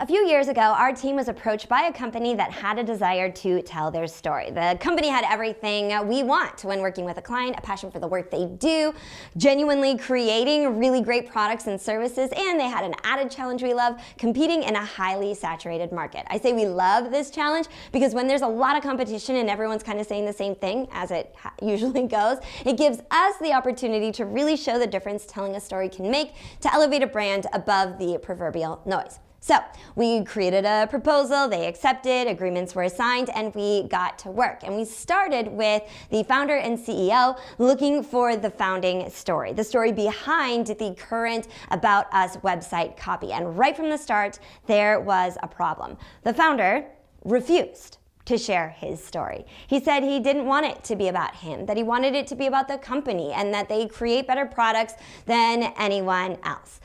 A few years ago, our team was approached by a company that had a desire to tell their story. The company had everything we want when working with a client: a passion for the work they do, genuinely creating really great products and services, and they had an added challenge we love: competing in a highly saturated market. I say we love this challenge because when there's a lot of competition and everyone's kind of saying the same thing, as it usually goes, it gives us the opportunity to really show the difference telling a story can make to elevate a brand above the proverbial noise. So we created a proposal, they accepted, agreements were signed, and we got to work. And we started with the founder and CEO looking for the founding story, the story behind the current About Us website copy. And right from the start, there was a problem. The founder refused to share his story. He said he didn't want it to be about him, that he wanted it to be about the company, and that they create better products than anyone else.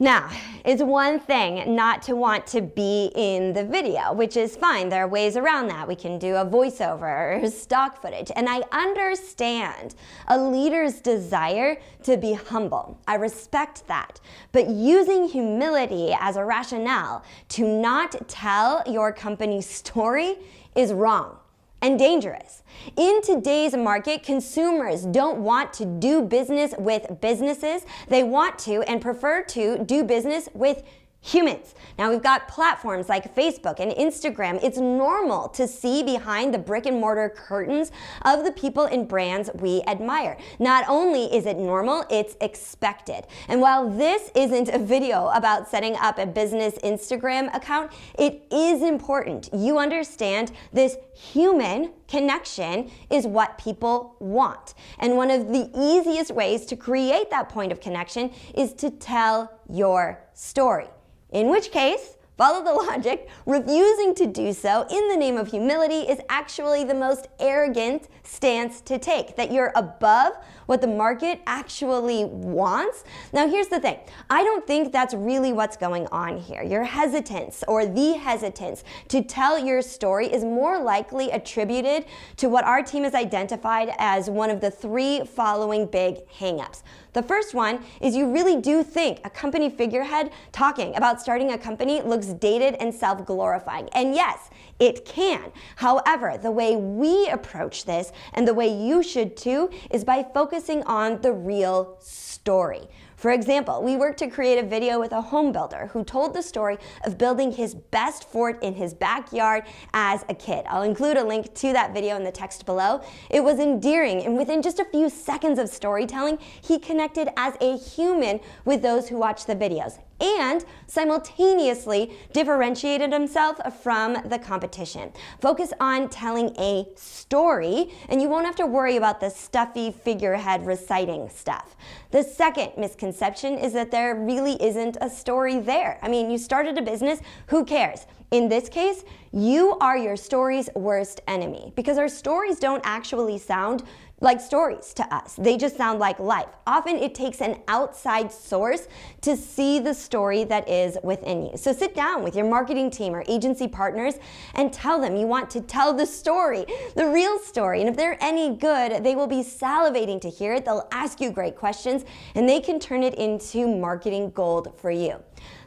Now, it's one thing not to want to be in the video, which is fine. There are ways around that. We can do a voiceover or stock footage. And I understand a leader's desire to be humble. I respect that. But using humility as a rationale to not tell your company's story is wrong and dangerous. In today's market, consumers don't want to do business with businesses. They want to and prefer to do business with humans. Now, we've got platforms like Facebook and Instagram. It's normal to see behind the brick and mortar curtains of the people and brands we admire. Not only is it normal, it's expected. And while this isn't a video about setting up a business Instagram account, it is important you understand this human connection is what people want. And one of the easiest ways to create that point of connection is to tell your story. In which case, follow the logic, refusing to do so in the name of humility is actually the most arrogant stance to take, that you're above what the market actually wants. Now, here's the thing. I don't think that's really what's going on here. Your hesitance, or the hesitance, to tell your story is more likely attributed to what our team has identified as one of the three following big hangups. The first one is you really do think a company figurehead talking about starting a company looks dated and self-glorifying. And yes, it can. However, the way we approach this, and the way you should too, is by focusing on the real story. For example, we worked to create a video with a home builder who told the story of building his best fort in his backyard as a kid. I'll include a link to that video in the text below. It was endearing, and within just a few seconds of storytelling, he connected as a human with those who watched the videos, and simultaneously differentiated himself from the competition. Focus on telling a story, and you won't have to worry about the stuffy figurehead reciting stuff. The second misconception is that there really isn't a story there. I mean, you started a business, who cares? In this case, you are your story's worst enemy, because our stories don't actually sound like stories to us. They just sound like life. Often it takes an outside source to see the story that is within you. So sit down with your marketing team or agency partners and tell them you want to tell the story, the real story. And if they're any good, they will be salivating to hear it. They'll ask you great questions, and they can turn it into marketing gold for you.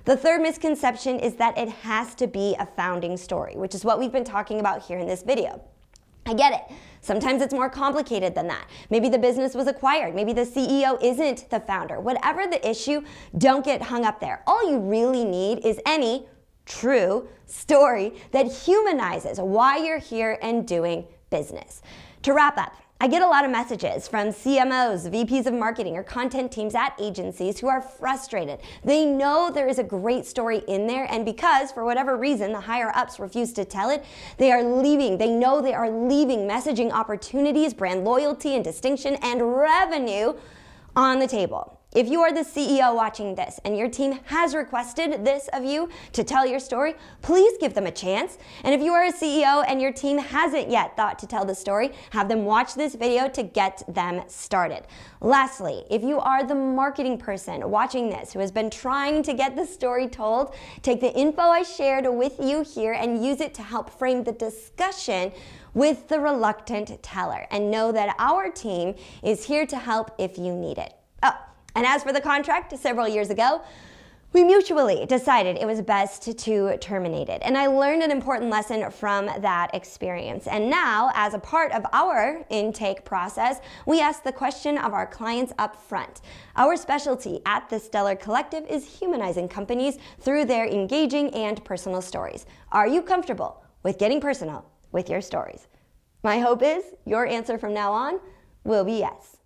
The third misconception is that it has to be a founding story, which is what we've been talking about here in this video. I get it. Sometimes it's more complicated than that. Maybe the business was acquired. Maybe the CEO isn't the founder. Whatever the issue, don't get hung up there. All you really need is any true story that humanizes why you're here and doing business. To wrap up, I get a lot of messages from CMOs, VPs of marketing, or content teams at agencies who are frustrated. They know there is a great story in there, and because, for whatever reason, the higher-ups refuse to tell it, they are leaving. They know they are leaving messaging opportunities, brand loyalty and distinction, and revenue on the table. If you are the CEO watching this and your team has requested this of you to tell your story, please give them a chance. And if you are a CEO and your team hasn't yet thought to tell the story, have them watch this video to get them started. Lastly, if you are the marketing person watching this who has been trying to get the story told, take the info I shared with you here and use it to help frame the discussion with the reluctant teller. And know that our team is here to help if you need it. Oh, and as for the contract, several years ago, We mutually decided it was best to terminate it, and I learned an important lesson from that experience. And now, as a part of our intake process, we ask the question of our clients up front. Our specialty at the Stellar Collective is humanizing companies through their engaging and personal stories. Are you comfortable with getting personal with your stories? My hope is your answer from now on will be yes.